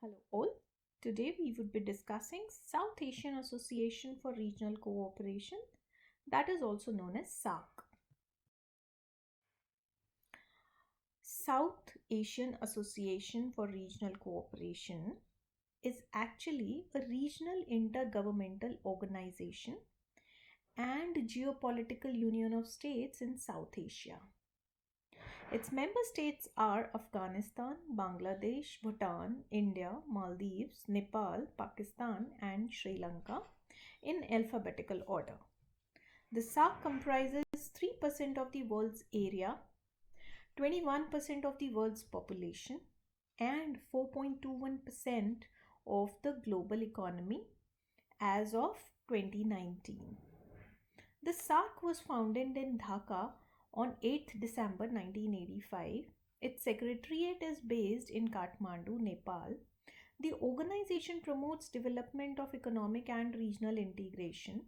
Hello all. Today we would be discussing South Asian Association for Regional Cooperation, that is also known as SAARC. South Asian Association for Regional Cooperation is actually a regional intergovernmental organization and geopolitical union of states in South Asia. Its member states are Afghanistan, Bangladesh, Bhutan, India, Maldives, Nepal, Pakistan, and Sri Lanka in alphabetical order. The SAARC comprises 3% of the world's area, 21% of the world's population, and 4.21% of the global economy as of 2019. The SAARC was founded in Dhaka on 8th December 1985. Its secretariat is based in Kathmandu, Nepal. The organization promotes development of economic and regional integration.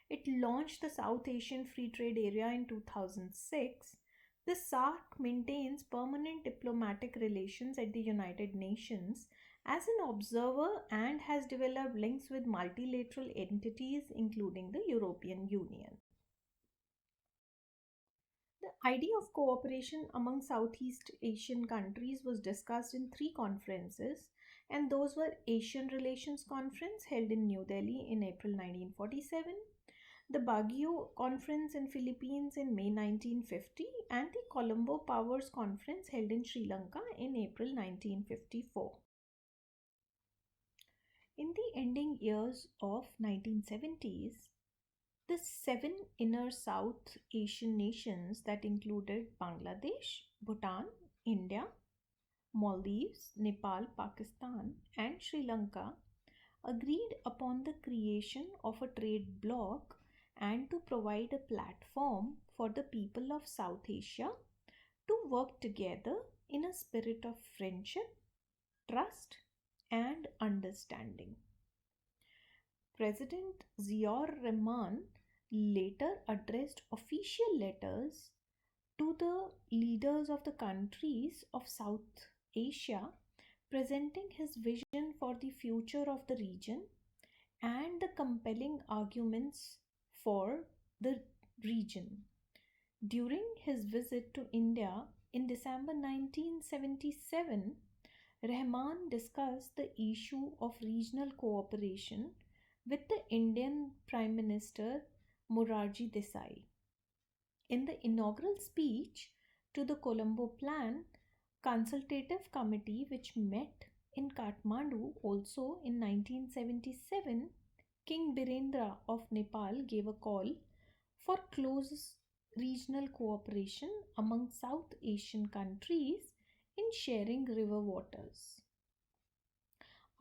It launched the South Asian Free Trade Area in 2006. The SAARC maintains permanent diplomatic relations at the United Nations as an observer and has developed links with multilateral entities including the European Union. The idea of cooperation among Southeast Asian countries was discussed in three conferences, and those were Asian Relations Conference held in New Delhi in April 1947, the Baguio Conference in Philippines in May 1950, and the Colombo Powers Conference held in Sri Lanka in April 1954. In the ending years of 1970s, the seven inner South Asian nations that included Bangladesh, Bhutan, India, Maldives, Nepal, Pakistan, and Sri Lanka agreed upon the creation of a trade bloc and to provide a platform for the people of South Asia to work together in a spirit of friendship, trust, and understanding. President Ziaur Rahman later addressed official letters to the leaders of the countries of South Asia, presenting his vision for the future of the region and the compelling arguments for the region. During his visit to India in December 1977, Rahman discussed the issue of regional cooperation with the Indian Prime Minister Morarji Desai. In the inaugural speech to the Colombo Plan Consultative Committee, which met in Kathmandu also in 1977, King Birendra of Nepal gave a call for close regional cooperation among South Asian countries in sharing river waters.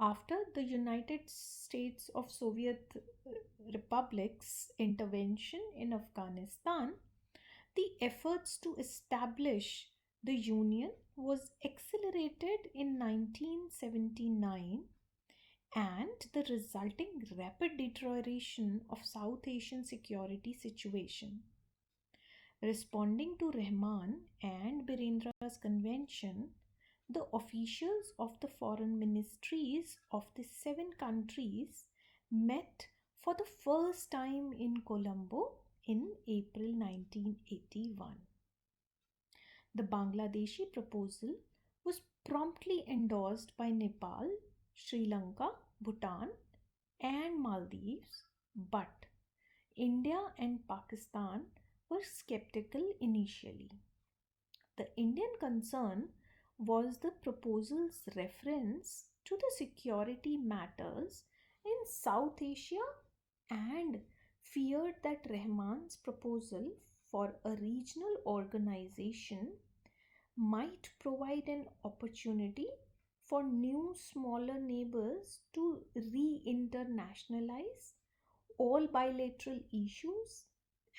After the United States of Soviet Republic's intervention in Afghanistan, the efforts to establish the Union was accelerated in 1979, and the resulting rapid deterioration of South Asian security situation. Responding to Rahman and Birendra's convention, the officials of the foreign ministries of the seven countries met for the first time in Colombo in April 1981. The Bangladeshi proposal was promptly endorsed by Nepal, Sri Lanka, Bhutan, and Maldives, but India and Pakistan were skeptical initially. The Indian concern was the proposal's reference to the security matters in South Asia and feared that Rahman's proposal for a regional organization might provide an opportunity for new smaller neighbors to re-internationalize all bilateral issues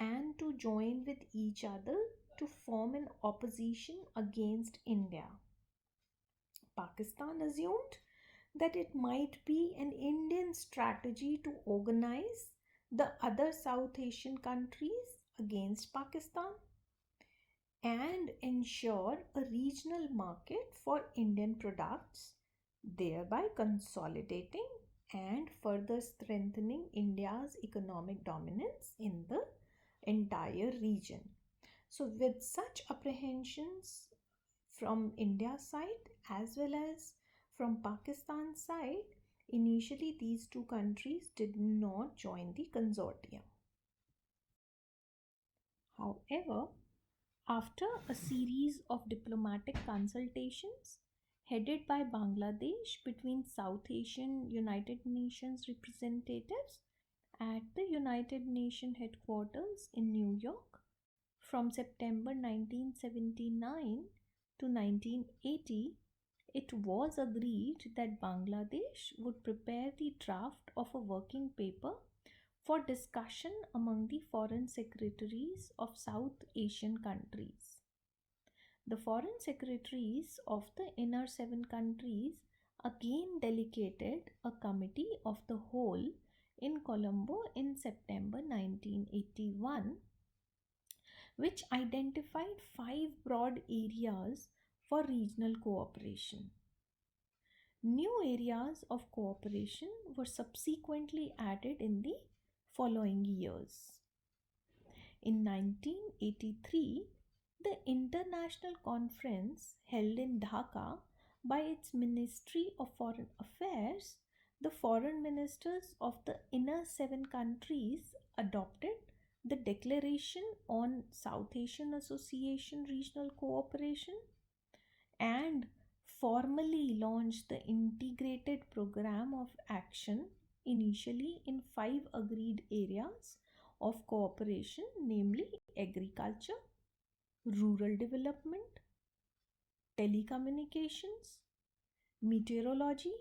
and to join with each other to form an opposition against India. Pakistan assumed that it might be an Indian strategy to organize the other South Asian countries against Pakistan and ensure a regional market for Indian products. thereby consolidating and further strengthening India's economic dominance in the entire region. So, with such apprehensions from India's side as well as from Pakistan's side, initially these two countries did not join the consortium. However, after a series of diplomatic consultations headed by Bangladesh between South Asian United Nations representatives at the United Nations headquarters in New York from September 1979 to 1980, it was agreed that Bangladesh would prepare the draft of a working paper for discussion among the foreign secretaries of South Asian countries. The foreign secretaries of the inner seven countries again delegated a committee of the whole in Colombo in September 1981, which identified five broad areas for regional cooperation. New areas of cooperation were subsequently added in the following years. In 1983, the international conference held in Dhaka by its Ministry of Foreign Affairs, the foreign ministers of the inner seven countries adopted the Declaration on South Asian Association Regional Cooperation and formally launched the integrated program of action initially in five agreed areas of cooperation, namely agriculture, rural development, telecommunications, meteorology,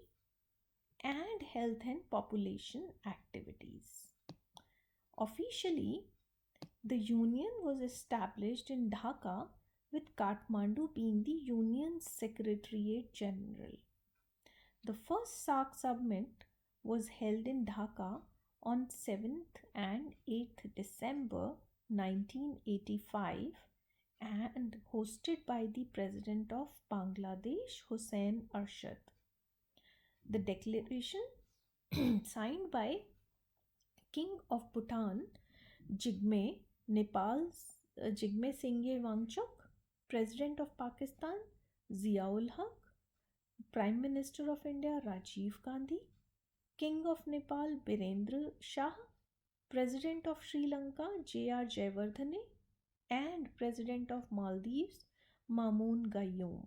and health and population activities. Officially, the union was established in Dhaka with Kathmandu being the union's Secretariat General. The first SAARC summit was held in Dhaka on 7th and 8th December 1985 and hosted by the President of Bangladesh, Hussein Arshad. The declaration, signed by King of Bhutan, Jigme, Nepal's Jigme Singye Wangchuk, President of Pakistan, Ziaul Haq, Prime Minister of India, Rajiv Gandhi, King of Nepal, Birendra Shah, President of Sri Lanka, J.R. Jayawardene, and President of Maldives, Mamoon Gayoom.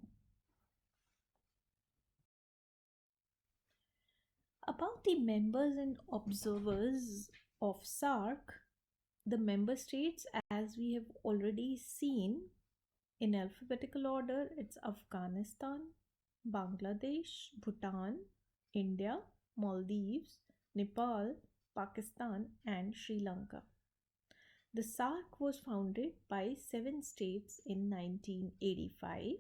About the members and observers of SAARC, the member states, as we have already seen in alphabetical order, it's Afghanistan, Bangladesh, Bhutan, India, Maldives, Nepal, Pakistan, and Sri Lanka. The SAARC was founded by 7 states in 1985.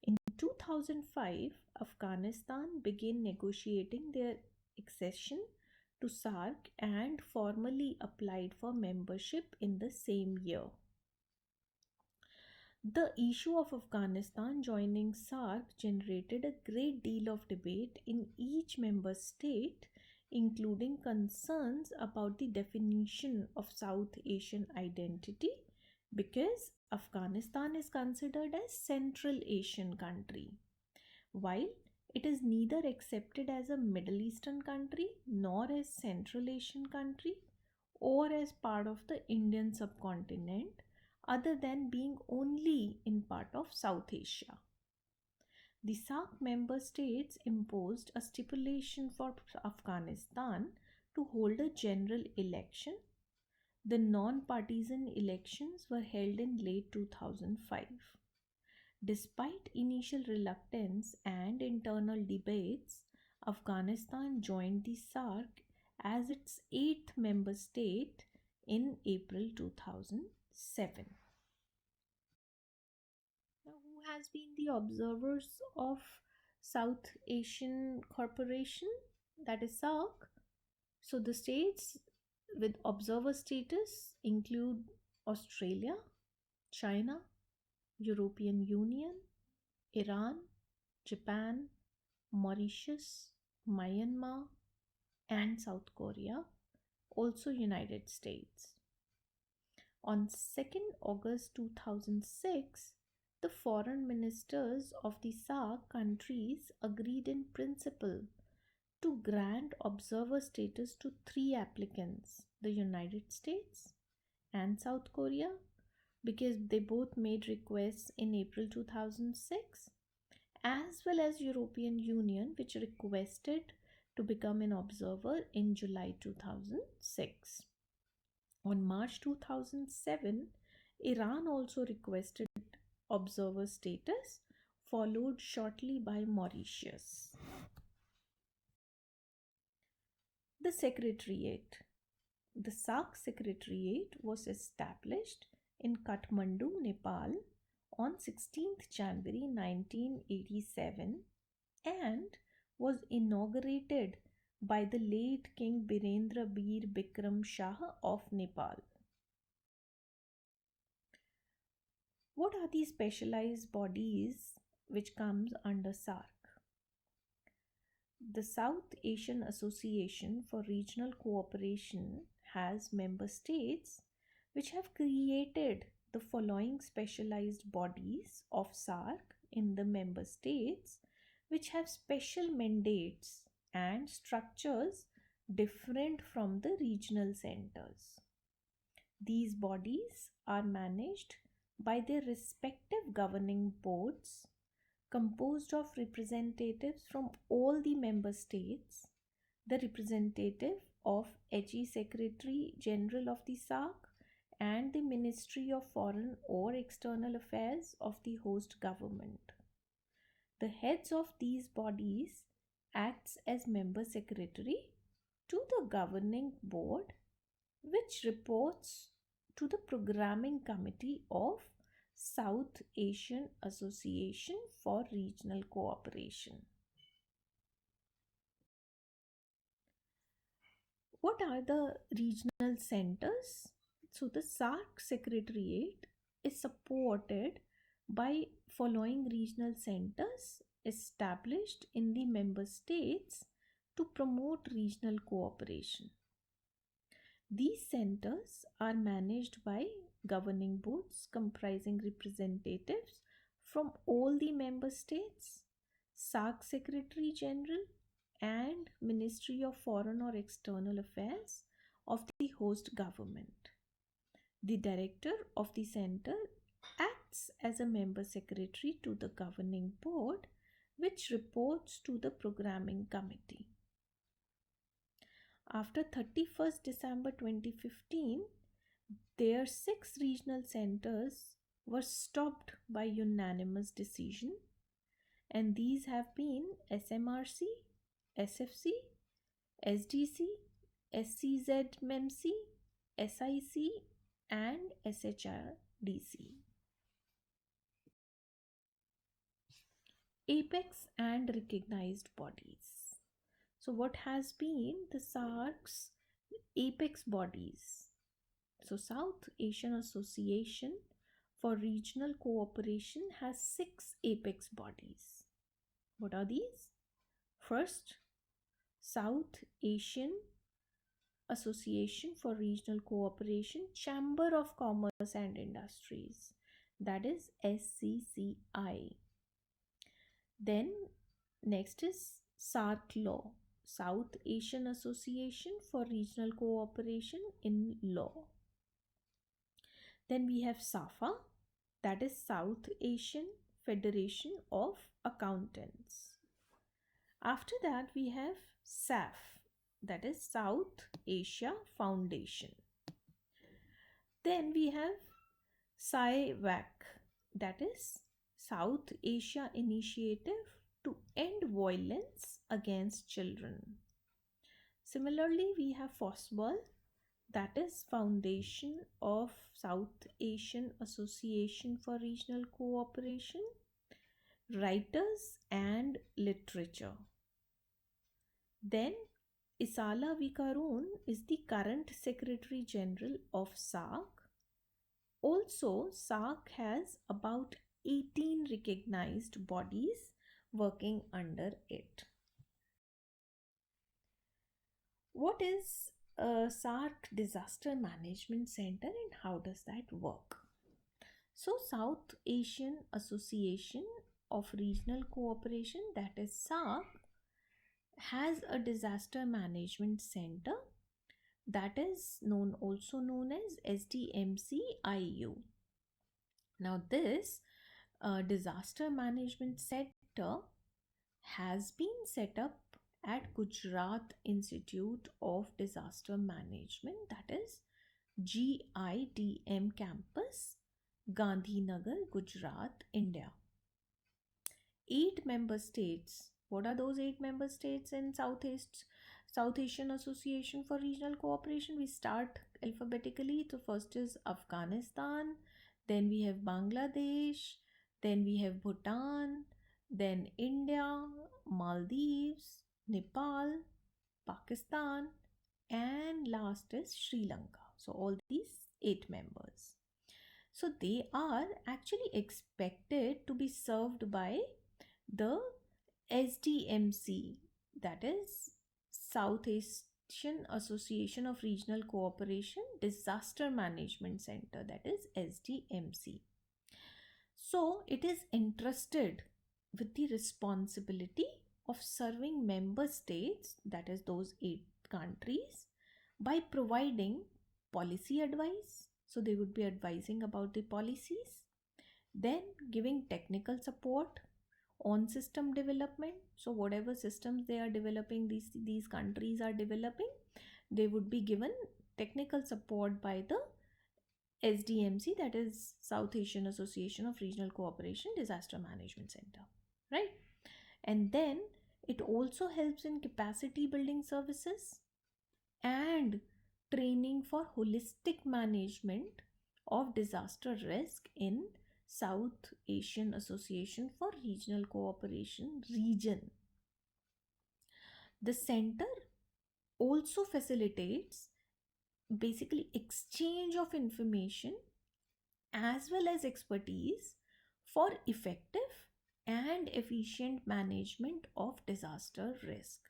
In 2005, Afghanistan began negotiating their accession to SAARC and formally applied for membership in the same year. The issue of Afghanistan joining SAARC generated a great deal of debate in each member state, including concerns about the definition of South Asian identity, because Afghanistan is considered as Central Asian country, while it is neither accepted as a Middle Eastern country nor as Central Asian country or as part of the Indian subcontinent, other than being only in part of South Asia. The SAARC member states imposed a stipulation for Afghanistan to hold a general election. The non-partisan elections were held in late 2005. Despite initial reluctance and internal debates, Afghanistan joined the SAARC as its 8th member state in April 2007. Now, who has been the observers of South Asian Corporation, that is SAARC? So the states with observer status include Australia, China, European Union, Iran, Japan, Mauritius, Myanmar, and South Korea, also United States. On 2nd August 2006, the foreign ministers of the SAARC countries agreed in principle to grant observer status to three applicants, the United States and South Korea, because they both made requests in April 2006, as well as European Union, which requested to become an observer in July 2006. On March 2007, Iran also requested observer status, followed shortly by Mauritius. The Secretariat. The SAARC Secretariat was established in Kathmandu, Nepal on 16th January 1987 and was inaugurated by the late King Birendra Bir Bikram Shah of Nepal. What are these specialized bodies which comes under SAARC? The South Asian Association for Regional Cooperation has member states which have created the following specialized bodies of SAARC in the member states, which have special mandates and structures different from the regional centers. These bodies are managed by their respective governing boards composed of representatives from all the member states, the representative of HE Secretary General of the SAARC, and the Ministry of Foreign or External Affairs of the host government. The heads of these bodies acts as member secretary to the governing board, which reports to the programming committee of South Asian Association for Regional Cooperation. What are the regional centers? So the SAARC Secretariat is supported by following regional centers established in the member states to promote regional cooperation. These centers are managed by governing boards comprising representatives from all the member states, SAARC Secretary General, and Ministry of Foreign or External Affairs of the host government. The director of the center acts as a member secretary to the governing board, which reports to the programming committee. After 31st December 2015, their 6 regional centers were stopped by unanimous decision, and these have been SMRC, SFC, SDC, SCZMC, SIC, and SHRDC. Apex and recognized bodies. So, what has been the SAARC's apex bodies? So, South Asian Association for Regional Cooperation has 6 apex bodies. What are these? First, South Asian Association for Regional Cooperation Chamber of Commerce and Industries, that is SCCI. Then next is SAARC Law, South Asian Association for Regional Cooperation in Law. Then we have SAFA, that is South Asian Federation of Accountants. After that we have SAF, that is South Asia Foundation. Then we have SAIVAC, that is South Asia Initiative to End Violence Against Children. Similarly, we have FOSBAL, that is Foundation of South Asian Association for Regional Cooperation, Writers and Literature. Then Isala Vikarun is the current Secretary General of SAARC. Also, SAARC has about 18 recognized bodies working under it. What is a SARC Disaster Management Center and how does that work? So, South Asian Association of Regional Cooperation, that is SARC, has a disaster management center that is also known as SDMCIU. Now, this disaster management center has been set up at Gujarat Institute of Disaster Management, that is GIDM campus, Gandhinagar, Gujarat, India. 8 member states. What are those 8 member states in South Asian Association for Regional Cooperation? We start alphabetically. So first is Afghanistan, then we have Bangladesh, then we have Bhutan, then India, Maldives, Nepal, Pakistan, and last is Sri Lanka. So all these 8 members. So they are actually expected to be served by the SDMC, that is South Asian Association of Regional Cooperation Disaster Management Center, that is SDMC. So it is entrusted with the responsibility of serving member states, that is those 8 countries, by providing policy advice. So they would be advising about the policies, then giving technical support on system development. So whatever systems they are developing, these countries are developing, they would be given technical support by the SDMC, that is South Asian Association of Regional Cooperation Disaster Management Center, right? And then it also helps in capacity building services and training for holistic management of disaster risk in South Asian Association for Regional Cooperation region. The center also facilitates basically exchange of information as well as expertise for effective and efficient management of disaster risk.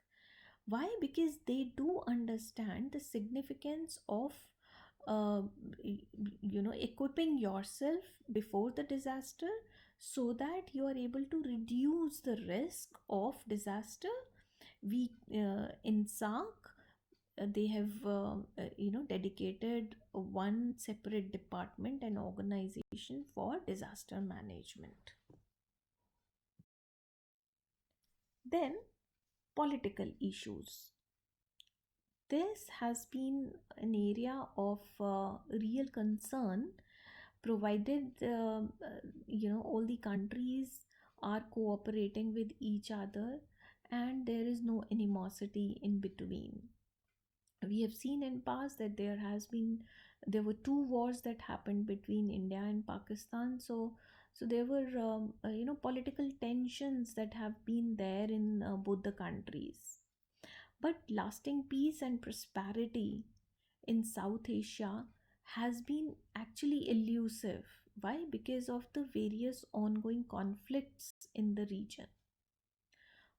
Why? Because they do understand the significance of uh, equipping yourself before the disaster so that you are able to reduce the risk of disaster. We in SARC, they have dedicated one separate department and organization for disaster management. Then political issues. This has been an area of real concern, provided all the countries are cooperating with each other and there is no animosity in between. We have seen in past that there were 2 wars that happened between India and Pakistan. So there were political tensions that have been there in both the countries. But lasting peace and prosperity in South Asia has been actually elusive. Why? Because of the various ongoing conflicts in the region.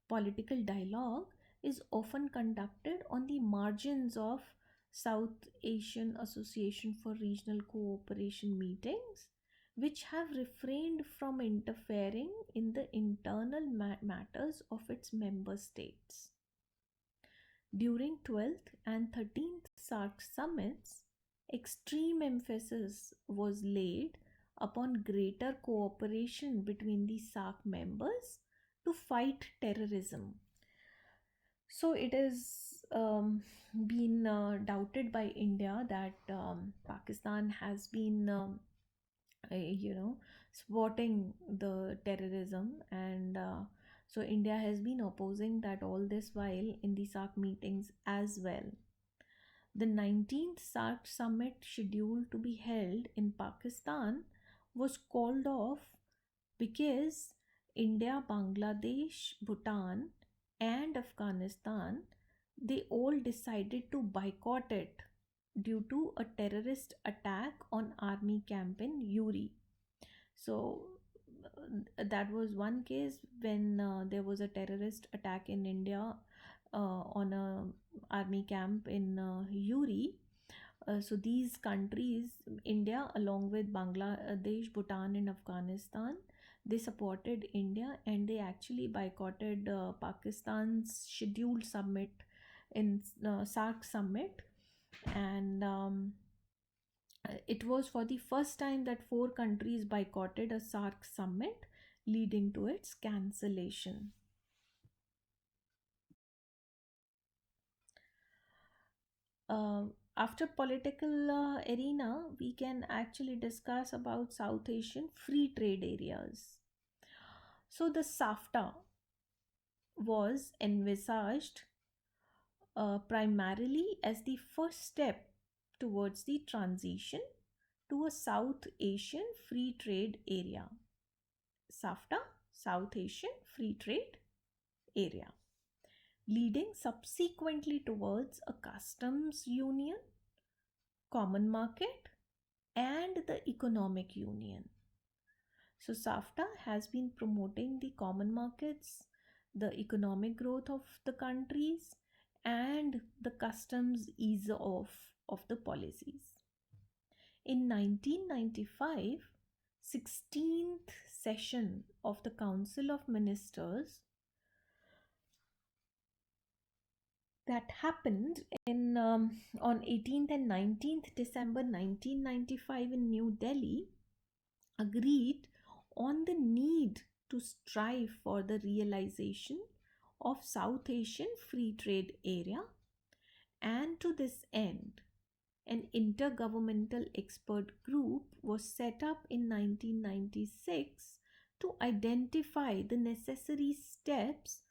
Political dialogue is often conducted on the margins of South Asian Association for Regional Cooperation meetings, which have refrained from interfering in the internal matters of its member states. During 12th and 13th SARC summits, extreme emphasis was laid upon greater cooperation between the SARC members to fight terrorism. So it is been doubted by India that Pakistan has been, supporting the terrorism, and so India has been opposing that all this while in the SARC meetings as well. The 19th SARC summit scheduled to be held in Pakistan was called off because India, Bangladesh, Bhutan, and Afghanistan, they all decided to boycott it due to a terrorist attack on army camp in Uri. So that was one case when there was a terrorist attack in India on a army camp in Uri. So these countries, India along with Bangladesh, Bhutan, and Afghanistan, they supported India and they actually boycotted Pakistan's scheduled summit in SARC summit, and it was for the first time that four countries boycotted a SARC summit, leading to its cancellation. Uh, After political arena, we can actually discuss about South Asian free trade areas. So the SAFTA was envisaged primarily as the first step towards the transition to a South Asian free trade area. SAFTA, South Asian Free Trade Area, leading subsequently towards a customs union, common market, and the economic union. So, SAFTA has been promoting the common markets, the economic growth of the countries, and the customs ease off of the policies. In 1995, 16th session of the Council of Ministers that happened in on 18th and 19th December 1995 in New Delhi agreed on the need to strive for the realization of South Asian Free Trade Area, and to this end an intergovernmental expert group was set up in 1996 to identify the necessary steps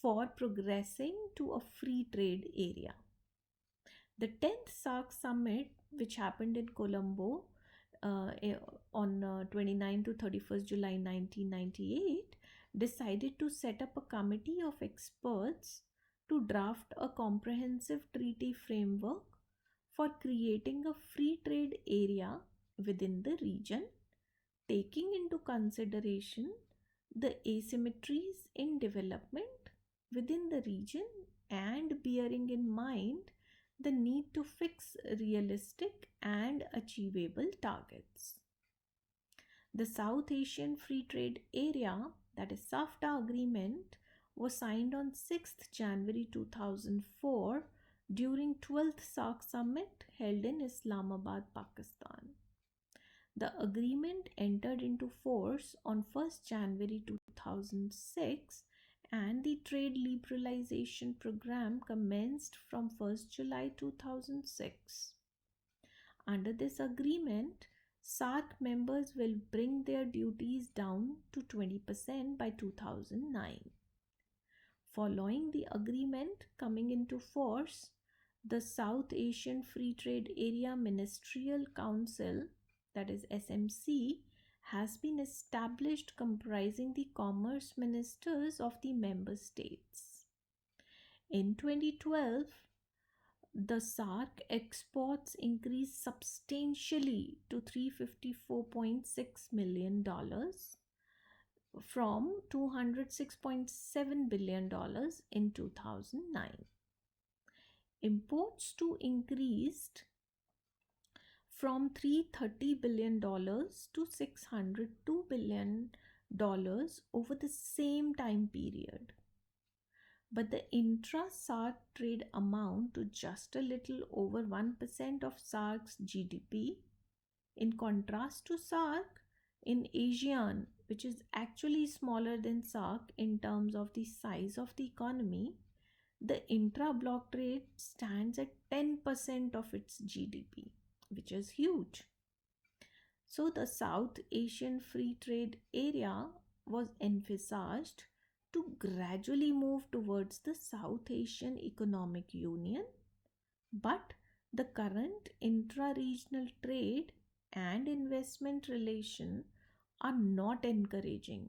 for progressing to a free trade area. The 10th SARC summit, which happened in Colombo on 29 to 31st July 1998, decided to set up a committee of experts to draft a comprehensive treaty framework for creating a free trade area within the region, taking into consideration the asymmetries in development within the region and bearing in mind the need to fix realistic and achievable targets. The South Asian Free Trade Area, that is SAFTA agreement, was signed on 6th January 2004 during 12th SARC summit held in Islamabad, Pakistan. The agreement entered into force on 1st January 2006 and the trade liberalization program commenced from 1st July 2006. Under this agreement, SARC members will bring their duties down to 20% by 2009. Following the agreement coming into force, the South Asian Free Trade Area Ministerial Council, that is SMC, has been established comprising the commerce ministers of the member states. In 2012, the SARC exports increased substantially to $354.6 million from $206.7 billion in 2009. Imports too increased from $330 billion to $602 billion over the same time period. But the intra-SARC trade amount to just a little over 1% of SARC's GDP. In contrast to SARC, in ASEAN, which is actually smaller than SARC in terms of the size of the economy, the intra-block trade stands at 10% of its GDP, which is huge. So the South Asian Free Trade Area was envisaged to gradually move towards the South Asian Economic Union, but the current intra-regional trade and investment relation are not encouraging,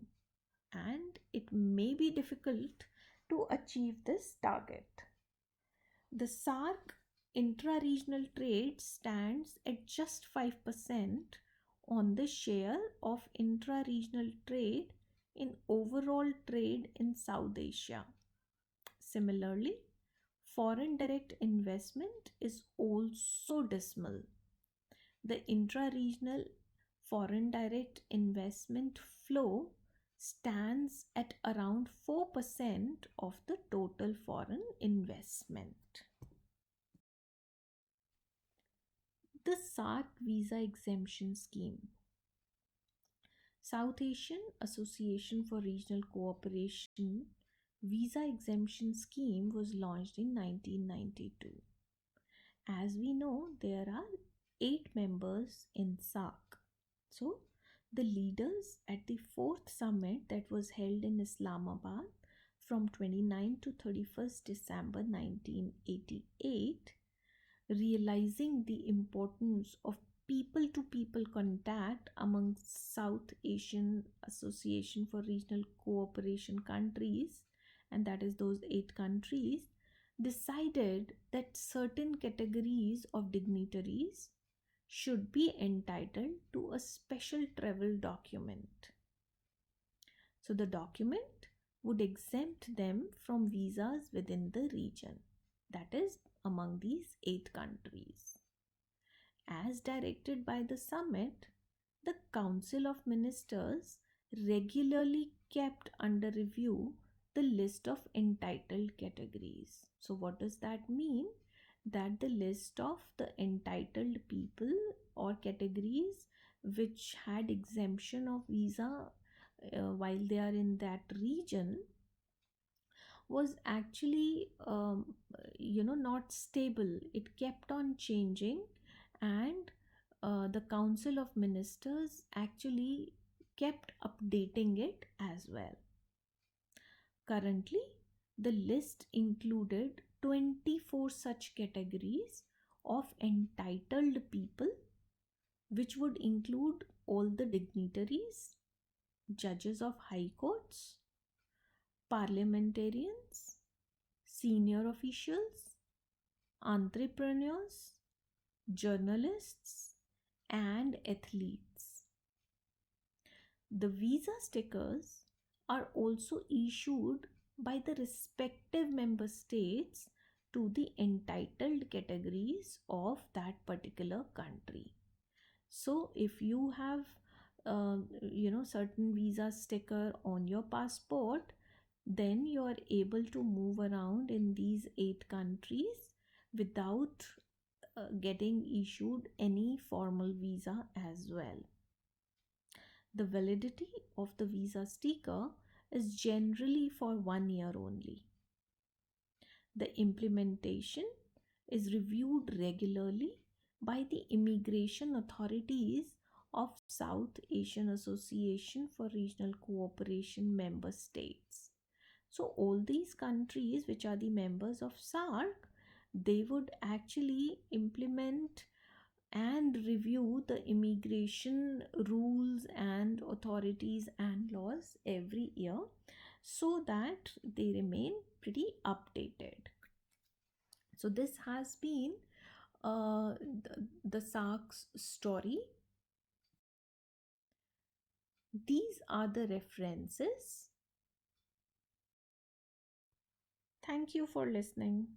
and it may be difficult to achieve this target. The SARC intra-regional trade stands at just 5% on the share of intra regional trade in overall trade in South Asia. Similarly, foreign direct investment is also dismal. The intra regional foreign direct investment flow stands at around 4% of the total foreign investment. The SARC visa exemption scheme. South Asian Association for Regional Cooperation visa exemption scheme was launched in 1992. As we know, there are 8 members in SARC. So, the leaders at the fourth summit that was held in Islamabad from 29 to 31st December 1988, realizing the importance of people to people contact among South Asian Association for Regional Cooperation countries, and that is those 8 countries, decided that certain categories of dignitaries should be entitled to a special travel document. So the document would exempt them from visas within the region, that is, among these 8 countries. As directed by the summit, the Council of Ministers regularly kept under review the list of entitled categories. So, what does that mean? That the list of the entitled people or categories which had exemption of visa while they are in that region was actually not stable. It kept on changing, and the Council of Ministers actually kept updating it as well. Currently, the list included 24 such categories of entitled people, which would include all the dignitaries, judges of high courts, parliamentarians, senior officials, entrepreneurs, journalists, and athletes. The visa stickers are also issued by the respective member states to the entitled categories of that particular country. So if you have certain visa sticker on your passport, then you are able to move around in these 8 countries without getting issued any formal visa as well. The validity of the visa sticker is generally for 1 year only. The implementation is reviewed regularly by the immigration authorities of South Asian Association for Regional Cooperation member states. So all these countries which are the members of SARC, they would actually implement and review the immigration rules and authorities and laws every year so that they remain pretty updated. So this has been the SARC's story. These are the references. Thank you for listening.